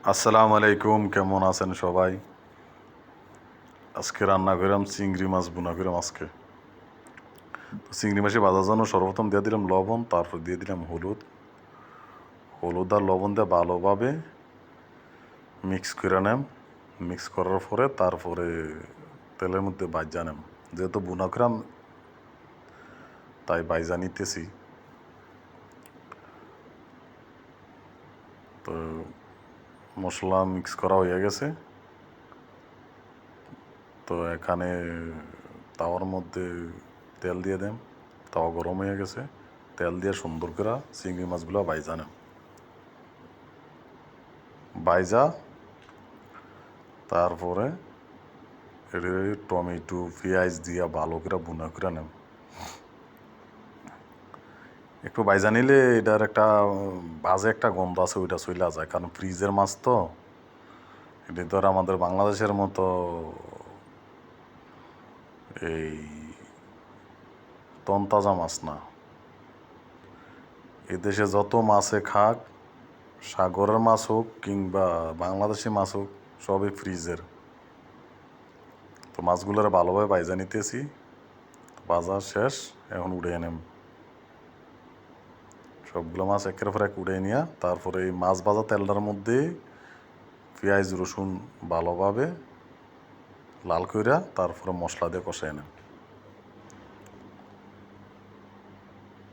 আসসালামু আলাইকুম, কেমন আছেন সবাই? আজকে রান্না করলাম চিংড়ি মাছ ভুনা করলাম আজকে। তো চিংড়ি মাছে ভাজার জন্য সর্বপ্রথম দিয়ে দিলাম লবণ, তারপর দিয়ে দিলাম হলুদ আর লবণ দিয়ে ভালোভাবে মিক্স করে নেম। মিক্স করার পরে তারপরে তেলের মধ্যে ভাজা নেম। যেহেতু ভুনা করাম তাই ভাজা নিতেছি। তো মশলা মিক্স করা হয়ে গেছে। তো এখানে তাওয়ার মধ্যে তেল দিয়ে দেন। তাওয়া গরম হয়ে গেছে, তেল দিয়ে সুন্দর করে চিংড়ি মাছগুলো ভাজা নেন। ভাজা তারপরে এটি টমেটো পেঁয়াজ দিয়া ভালো করে ভুনা করে নেন। একটু ভাজা নিলে এটার একটা বাজে একটা গন্ধ আছে, ওইটা চলে যায়, কারণ ফ্রিজের মাছ তো। এটি তো আর আমাদের বাংলাদেশের মতো এই তনতাজা মাছ না। এদেশে যত মাছে খাক, সাগরের মাছ হোক কিংবা বাংলাদেশি মাছ হোক, সবই ফ্রিজের। তো মাছগুলোর ভালোভাবে ভাজা নিতেছি। ভাজা শেষ, এখন উঠিয়ে নেম। সবগুলো মাছ একের পর এক উঠিয়ে নিয়ে তারপরে এই মাছ ভাজা তেলটার মধ্যে পেঁয়াজ রসুন ভালোভাবে লাল কইরা তারপরে মশলা দিয়ে কষাই নেন।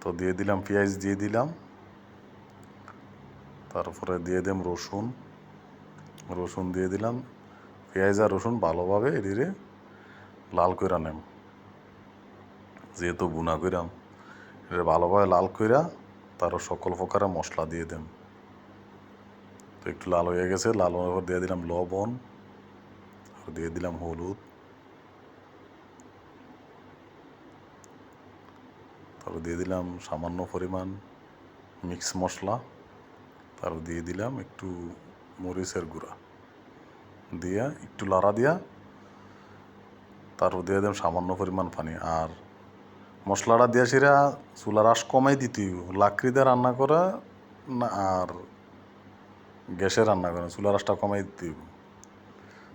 তো দিয়ে দিলাম পেঁয়াজ, দিয়ে দিলাম, তারপরে দিয়ে দিলাম রসুন দিয়ে দিলাম। পেঁয়াজ আর রসুন ভালোভাবে এদিকে লাল কইরা নেম। যেহেতু বুনা কইরাম, এটা ভালোভাবে লাল কইরা তারও সকল প্রকারের মশলা দিয়ে দেন। তো একটু লাল হয়ে গেছে, লাল হওয়ার পর দিয়ে দিলাম লবণ, আর দিয়ে দিলাম হলুদ, তারপর দিয়ে দিলাম সামান্য পরিমাণ মিক্স মশলা, তারপর দিয়ে দিলাম একটু মরিচের গুঁড়া, দিয়া একটু লাড়া দিয়া তারপর দিয়ে দিলাম সামান্য পরিমাণ পানি। আর মশলাটা দিয়ে সেরা চুলার আঁচ কমাই দিতে লাকড়ি দিয়ে রান্না করা না, আর গ্যাসে রান্না করে চুলার আঁচটা কমাই দিতে।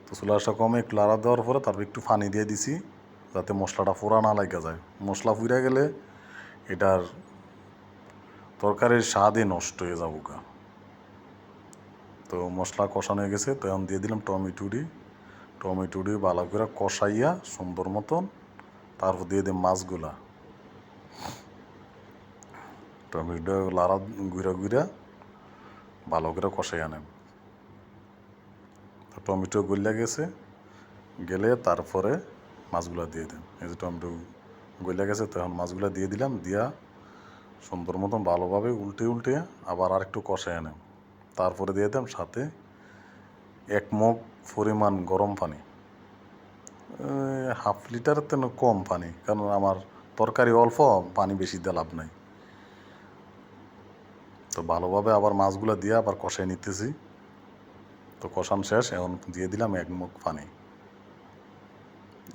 তো চুলার আঁচটা কমে একটু লাড়া দেওয়ার পরে তারপর একটু পানি দিয়ে দিছি, যাতে মশলাটা পোড়া না লাগা যায়। মশলা পুড়ে গেলে এটার তরকারির স্বাদই নষ্ট হয়ে যাবো গা। তো মশলা কষানো হয়ে গেছে, তো এখন দিয়ে দিলাম টমেটোটি ভালো করে কষাইয়া সুন্দর মতন, তারপর দিয়ে দিই মাছগুলা। টমেটো লাড়া গুঁড়া ভালো করে কষাইয়া নেন। তো টমেটো গলে গেলে তারপরে মাছগুলা দিয়ে দেন। এই যে টমেটো গলে গেছে, তখন মাছগুলা দিয়ে দিলাম, দিয়া সুন্দর মতন ভালোভাবে উল্টে আবার আর একটু কষাইয়া নেন। তারপরে দিয়ে দিলাম সাথে 1 মগ পরিমাণ গরম পানি, 1/2 লিটারের তেন কম পানি, কারণ আমার তরকারি অল্প, পানি বেশি দিয়ে লাভ নাই। তো ভালোভাবে আবার মাছগুলো দিয়ে আবার কষাই নিতেছি। তো কষান শেষ, এখন দিয়ে দিলাম 1 মগ পানি,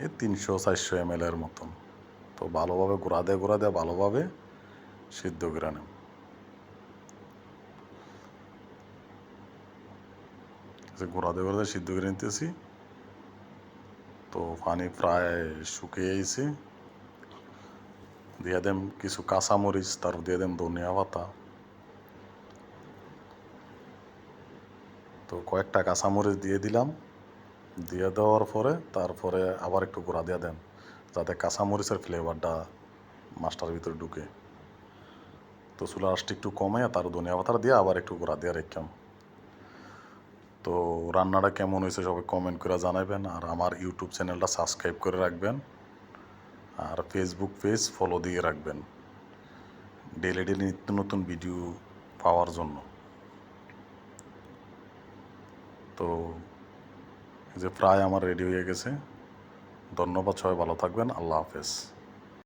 এই 300-400 ml এর মতন। তো ভালোভাবে গুঁড়া দিয়ে ভালোভাবে সিদ্ধ করে নেন। গুঁড়া দিয়ে সিদ্ধ করে নিতেছি। তো পানি প্রায় শুকিয়ে গেছে। দিয়ে দেন কিছু কাঁচামরিচ, তারপর দিয়ে দেন ধনিয়া পাতা। তো কয়েকটা কাঁচামরিচ দিয়ে দিলাম, দিয়ে দেওয়ার পরে তারপরে আবার একটু গুঁড়া দিয়ে দেন, যাতে কাঁচামরিচের ফ্লেভারটা মাছটার ভিতরে ঢুকে। তো চুলা আঁচটা একটু কমে তার ধনিয়া পাতা দিয়ে আবার একটু গুঁড়া দিয়ে রাখলাম। তো রান্নাটা কেমন হয়েছে সবাই কমেন্ট করে জানাবেন, আর আমার ইউটিউব চ্যানেলটা সাবস্ক্রাইব করে রাখবেন, আর ফেসবুক পেজ ফলো দিয়ে রাখবেন ডেলি নিত্য নতুন ভিডিও পাওয়ার জন্য। তো এই যে প্রায় আমার রেডি হয়ে গেছে। ধন্যবাদ, সবাই ভালো থাকবেন। আল্লাহ হাফেজ।